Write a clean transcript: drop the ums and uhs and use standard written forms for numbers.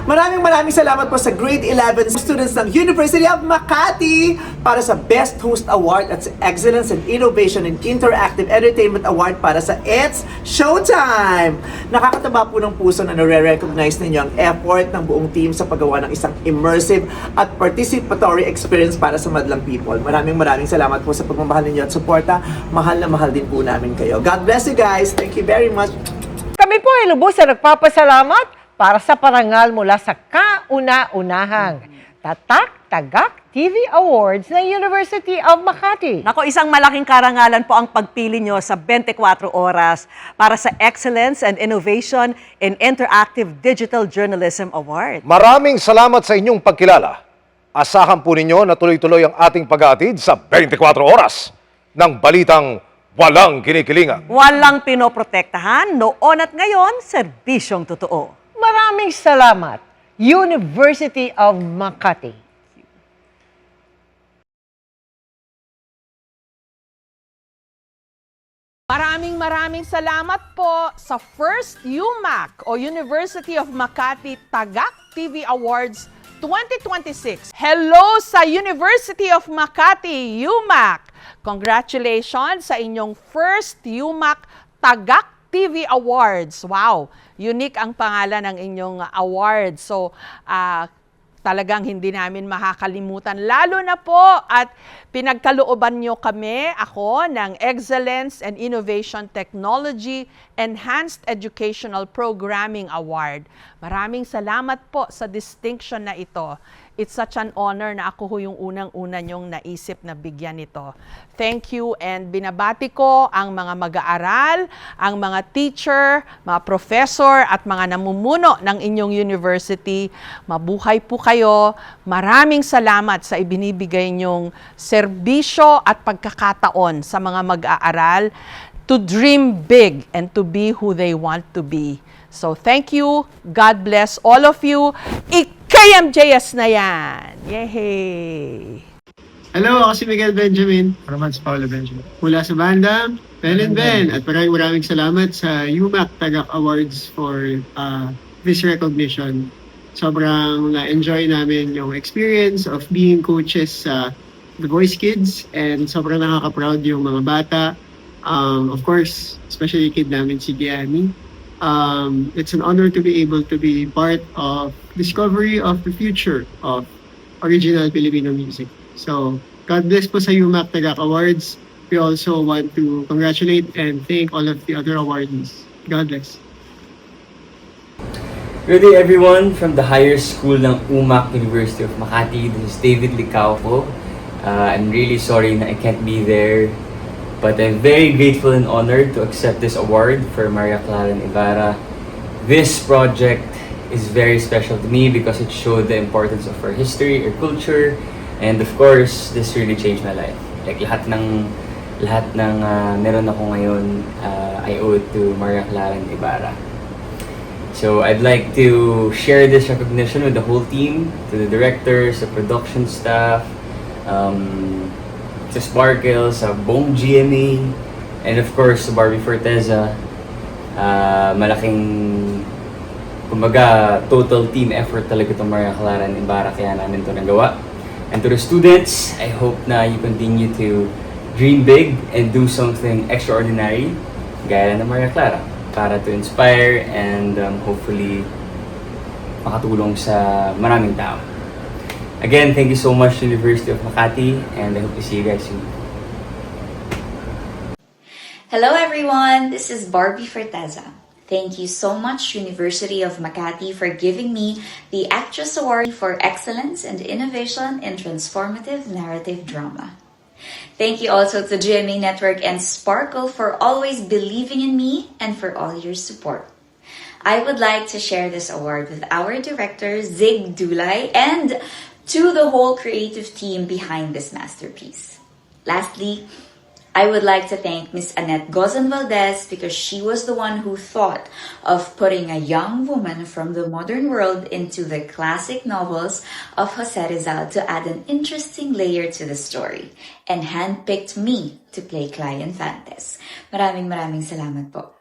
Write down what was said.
Maraming salamat po sa grade 11 students ng University of Makati para sa Best Host Award at sa Excellence and Innovation in Interactive Entertainment Award para sa It's Showtime! Nakakataba po ng puso na nare-recognize ninyo ang effort ng buong team sa paggawa ng isang immersive at participatory experience para sa madlang people. Maraming salamat po sa pagmamahal ninyo at suporta. Mahal na mahal din po namin kayo. God bless you guys! Thank you very much! Kami po ay lubos na nagpapasalamat para sa parangal mula sa kauna-unahang Tatak Tagak TV Awards ng University of Makati. Nako, isang malaking karangalan po ang pagpili nyo sa 24 oras para sa Excellence and Innovation in Interactive Digital Journalism Award. Maraming salamat sa inyong pagkilala. Asahan po ninyo na tuloy-tuloy ang ating pag-aatid sa 24 oras ng balitang walang kinikilingan. Walang pinoprotektahan, noon at ngayon, serbisyong totoo. Maraming salamat, University of Makati. Maraming salamat po sa First UMAC o University of Makati Tagak TV Awards 2026. Hello sa University of Makati, UMAC! Congratulations sa inyong First UMAC Tagak TV Awards. Wow! Unique ang pangalan ng inyong awards. So, talagang hindi namin makakalimutan. Lalo na po at pinagkalooban nyo kami, ako, ng Excellence and Innovation Technology Enhanced Educational Programming Award. Maraming salamat po sa distinction na ito. It's such an honor na ako ho yung unang-una nyong naisip na bigyan ito. Thank you, and binabati ko ang mga mag-aaral, ang mga teacher, mga professor at mga namumuno ng inyong university. Mabuhay po kayo. Maraming salamat sa ibinibigay nyong serbisyo at pagkakataon sa mga mag-aaral to dream big and to be who they want to be. So thank you. God bless all of you. KMJS na yan! Yehey! Hello, ako si Miguel Benjamin, from Paulo Benjamin. Mula sa banda, Ben and Ben. At maraming salamat sa UMAC Tagak Awards for this recognition. Sobrang na-enjoy namin yung experience of being coaches sa The Voice Kids, and sobrang nakaka-proud yung mga bata. Of course, especially kid namin si Gianni. It's an honor to be able to be part of discovery of the future of original Filipino music. So, God bless po sa UMAC Tagak Awards. We also want to congratulate and thank all of the other awardees. God bless. Good day everyone from the higher school ng UMAC University of Makati. This is David Licao po. I'm really sorry na I can't be there. But I'm very grateful and honored to accept this award for Maria Clara Ibarra. This project is very special to me because it showed the importance of our history, our culture, and of course, this really changed my life. Like lahat ng meron ako ngayon, I owe it to Maria Clara Ibarra. So I'd like to share this recognition with the whole team, to the directors, the production staff, sa Sparkle, sa buong GMA, and of course sa Barbie Forteza. Malaking, kumbaga, total team effort talaga itong Maria Clara Ibarra, kaya namin ito nagawa. And to the students, I hope na you continue to dream big and do something extraordinary, gaya ng Maria Clara, para to inspire and hopefully makatulong sa maraming tao. Again, thank you so much to University of Makati, and I hope to see you guys soon. Hello everyone, this is Barbie Forteza. Thank you so much University of Makati for giving me the Actress Award for Excellence and Innovation in Transformative Narrative Drama. Thank you also to GMA Network and Sparkle for always believing in me and for all your support. I would like to share this award with our director, Zig Dulay, and to the whole creative team behind this masterpiece. Lastly, I would like to thank Miss Annette Gozan Valdez because she was the one who thought of putting a young woman from the modern world into the classic novels of Jose Rizal to add an interesting layer to the story, and handpicked me to play Cla Infantes. Maraming salamat po.